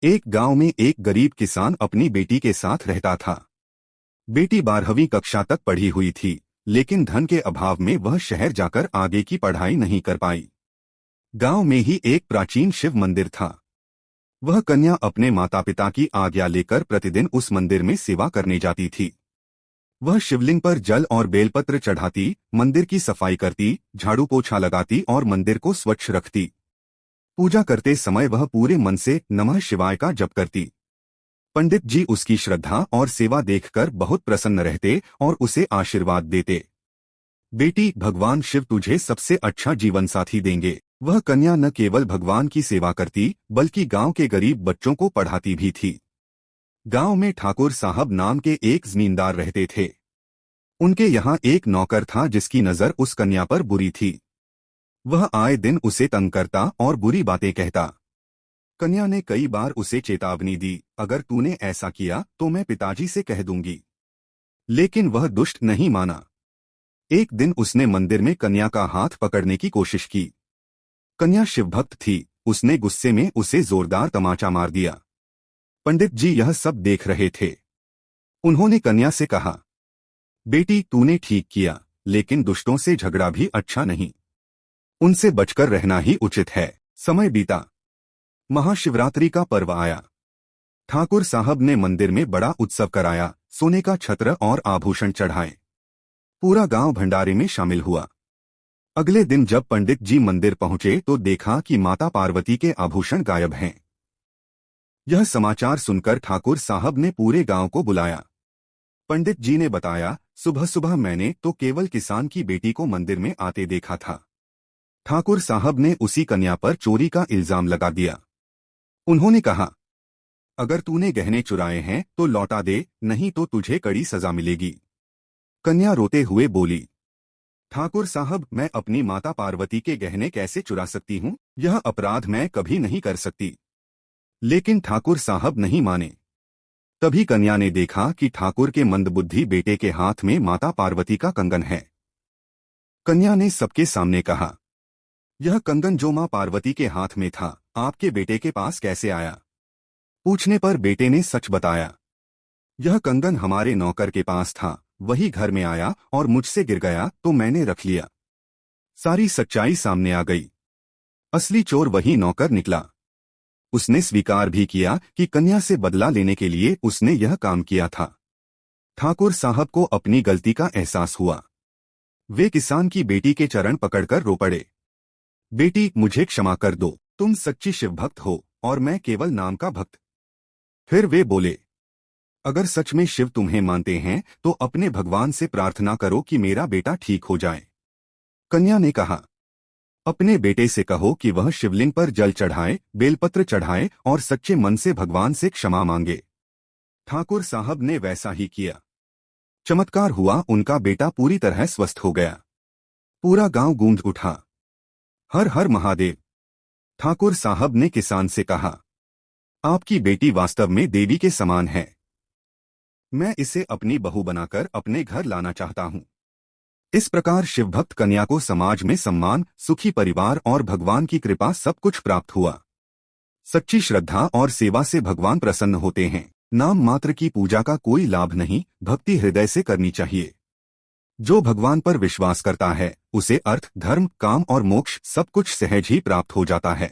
एक गांव में एक गरीब किसान अपनी बेटी के साथ रहता था। बेटी 12वीं कक्षा तक पढ़ी हुई थी, लेकिन धन के अभाव में वह शहर जाकर आगे की पढ़ाई नहीं कर पाई। गांव में ही एक प्राचीन शिव मंदिर था। वह कन्या अपने माता पिता की आज्ञा लेकर प्रतिदिन उस मंदिर में सेवा करने जाती थी। वह शिवलिंग पर जल और बेलपत्र चढ़ाती, मंदिर की सफाई करती, झाड़ू पोछा लगाती और मंदिर को स्वच्छ रखती। पूजा करते समय वह पूरे मन से नमः शिवाय का जप करती। पंडित जी उसकी श्रद्धा और सेवा देखकर बहुत प्रसन्न रहते और उसे आशीर्वाद देते। बेटी, भगवान शिव तुझे सबसे अच्छा जीवन साथी देंगे। वह कन्या न केवल भगवान की सेवा करती, बल्कि गांव के गरीब बच्चों को पढ़ाती भी थी। गांव में ठाकुर साहब नाम के एक जमींदार रहते थे। उनके यहाँ एक नौकर था जिसकी नजर उस कन्या पर बुरी थी। वह आए दिन उसे तंग करता और बुरी बातें कहता। कन्या ने कई बार उसे चेतावनी दी, अगर तूने ऐसा किया तो मैं पिताजी से कह दूंगी। लेकिन वह दुष्ट नहीं माना। एक दिन उसने मंदिर में कन्या का हाथ पकड़ने की कोशिश की। कन्या शिवभक्त थी, उसने गुस्से में उसे जोरदार तमाचा मार दिया। पंडित जी यह सब देख रहे थे। उन्होंने कन्या से कहा, बेटी तूने ठीक किया, लेकिन दुष्टों से झगड़ा भी अच्छा नहीं। उनसे बचकर रहना ही उचित है। समय बीता। महाशिवरात्रि का पर्व आया। ठाकुर साहब ने मंदिर में बड़ा उत्सव कराया, सोने का छत्र और आभूषण चढ़ाए। पूरा गांव भंडारे में शामिल हुआ। अगले दिन जब पंडित जी मंदिर पहुंचे तो देखा कि माता पार्वती के आभूषण गायब हैं। यह समाचार सुनकर ठाकुर साहब ने पूरे गांव को बुलाया। पंडित जी ने बताया, सुबह सुबह मैंने तो केवल किसान की बेटी को मंदिर में आते देखा था। ठाकुर साहब ने उसी कन्या पर चोरी का इल्जाम लगा दिया। उन्होंने कहा, अगर तूने गहने चुराए हैं तो लौटा दे, नहीं तो तुझे कड़ी सजा मिलेगी। कन्या रोते हुए बोली, ठाकुर साहब मैं अपनी माता पार्वती के गहने कैसे चुरा सकती हूँ? यह अपराध मैं कभी नहीं कर सकती। लेकिन ठाकुर साहब नहीं माने। तभी कन्या ने देखा कि ठाकुर के मंदबुद्धि बेटे के हाथ में माता पार्वती का कंगन है। कन्या ने सबके सामने कहा, यह कंगन जो मां पार्वती के हाथ में था, आपके बेटे के पास कैसे आया? पूछने पर बेटे ने सच बताया, यह कंगन हमारे नौकर के पास था, वही घर में आया और मुझसे गिर गया तो मैंने रख लिया। सारी सच्चाई सामने आ गई। असली चोर वही नौकर निकला। उसने स्वीकार भी किया कि कन्या से बदला लेने के लिए उसने यह काम किया था। ठाकुर साहब को अपनी गलती का एहसास हुआ। वे किसान की बेटी के चरण पकड़कर रो पड़े। बेटी मुझे क्षमा कर दो, तुम सच्ची शिवभक्त हो और मैं केवल नाम का भक्त। फिर वे बोले, अगर सच में शिव तुम्हें मानते हैं तो अपने भगवान से प्रार्थना करो कि मेरा बेटा ठीक हो जाए। कन्या ने कहा, अपने बेटे से कहो कि वह शिवलिंग पर जल चढ़ाए, बेलपत्र चढ़ाए और सच्चे मन से भगवान से क्षमा मांगे। ठाकुर साहब ने वैसा ही किया। चमत्कार हुआ, उनका बेटा पूरी तरह स्वस्थ हो गया। पूरा गांव गूंज उठा, हर हर महादेव। ठाकुर साहब ने किसान से कहा, आपकी बेटी वास्तव में देवी के समान है। मैं इसे अपनी बहू बनाकर अपने घर लाना चाहता हूँ। इस प्रकार शिवभक्त कन्या को समाज में सम्मान, सुखी परिवार और भगवान की कृपा सब कुछ प्राप्त हुआ। सच्ची श्रद्धा और सेवा से भगवान प्रसन्न होते हैं। नाम मात्र की पूजा का कोई लाभ नहीं, भक्ति हृदय से करनी चाहिए। जो भगवान पर विश्वास करता है उसे अर्थ, धर्म, काम और मोक्ष सब कुछ सहज ही प्राप्त हो जाता है।